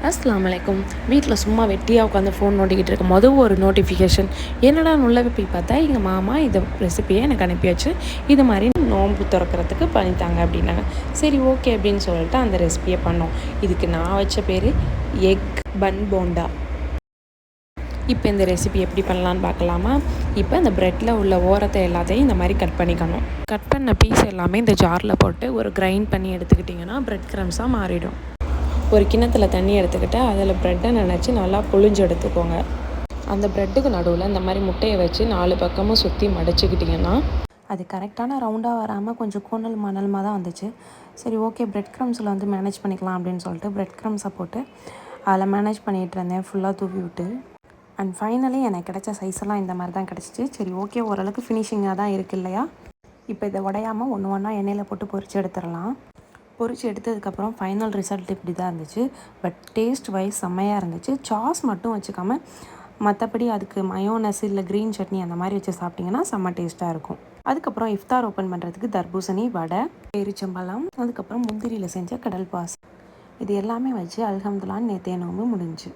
அஸ்ஸலாமு அலைக்கும். வீட்டில் சும்மா வெட்டியாக உட்காந்து ஃபோன் நோண்டிக்கிட்டு இருக்கும் போது ஒரு நோட்டிஃபிகேஷன். என்னடா உள்ளே போய் பார்த்தா எங்கள் மாமா இந்த ரெசிப்பியை எனக்கு அனுப்பி வச்சு இது மாதிரி நோன்பு திறக்கிறதுக்கு பண்ணித்தாங்க அப்படின்னாங்க. சரி ஓகே அப்படின்னு சொல்லிட்டு அந்த ரெசிப்பியை பண்ணோம். இதுக்கு நான் வச்ச பேர் எக் பன் போண்டா. இப்போ இந்த ரெசிபி எப்படி பண்ணலான்னு பார்க்கலாமா? இப்போ இந்த ப்ரெட்டில் உள்ள ஓரத்தை எல்லாத்தையும் இந்த மாதிரி கட் பண்ணிக்கணும். கட் பண்ண பீஸ் எல்லாமே இந்த ஜாரில் போட்டு ஒரு கிரைண்ட் பண்ணி எடுத்துக்கிட்டிங்கன்னா ப்ரெட் க்ரம்ஸாக மாறிடும். ஒரு கிண்ணத்தில் தண்ணி எடுத்துக்கிட்டு அதில் ப்ரெட்டை நினச்சி நல்லா புழிஞ்சு எடுத்துக்கோங்க. அந்த ப்ரெட்டுக்கு நடுவில் இந்த மாதிரி முட்டையை வச்சு 4 பக்கமும் சுற்றி மடிச்சுக்கிட்டிங்கன்னா அது கரெக்டான ரவுண்டாக வராமல் கொஞ்சம் கோணல் மணல்மாக தான் வந்துச்சு. சரி ஓகே, ப்ரெட் க்ரம்ஸில் வந்து மேனேஜ் பண்ணிக்கலாம் அப்படின்னு சொல்லிட்டு ப்ரெட் க்ரம்ஸை போட்டு அதில் மேனேஜ் பண்ணிகிட்டு இருந்தேன் ஃபுல்லாக தூவி விட்டு. அண்ட் ஃபைனலி எனக்கு கிடைச்ச சைஸெல்லாம் இந்த மாதிரி தான் கிடச்சிச்சு. சரி ஓகே, ஓரளவுக்கு ஃபினிஷிங்காக தான் இருக்குது இல்லையா? இப்போ இதை உடையாமல் ஒன்று ஒன்றா எண்ணெயில் போட்டு பொரித்து எடுத்துடலாம். பொரித்து எடுத்ததுக்கப்புறம் ஃபைனல் ரிசல்ட் இப்படி தான் இருந்துச்சு. பட் டேஸ்ட் வைஸ் செம்மையாக இருந்துச்சு. சாஸ் மட்டும் வச்சுக்காமல் மற்றபடி அதுக்கு மயோனஸ் இல்லை க்ரீன் சட்னி அந்த மாதிரி வச்சு சாப்பிட்டிங்கன்னா செம்ம டேஸ்ட்டாக இருக்கும். அதுக்கப்புறம் இஃப்தார் ஓப்பன் பண்ணுறதுக்கு தர்பூசணி, வடை, பேரிச்சம்பழம், அதுக்கப்புறம் முந்திரியில் செஞ்ச கடல் பாசி, இது எல்லாமே வச்சு அல்ஹம்துலில்லாஹ் நேற்றைய நோன்பு முடிஞ்சு.